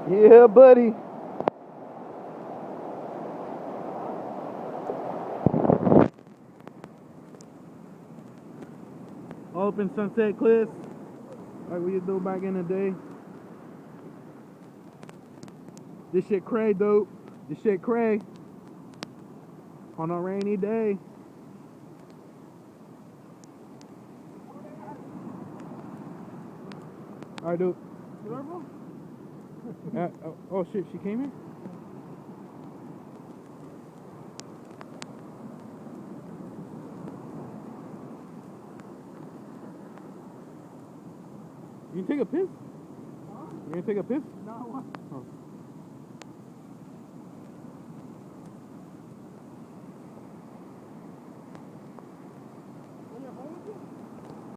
Yeah, buddy. Open Sunset Cliffs, like we used to do back in the day. This shit cray, dope. This shit cray. On a rainy day. Alright, dude. Oh shit, she came here? You can take a piss? Huh? You gonna take a piss? No. Oh.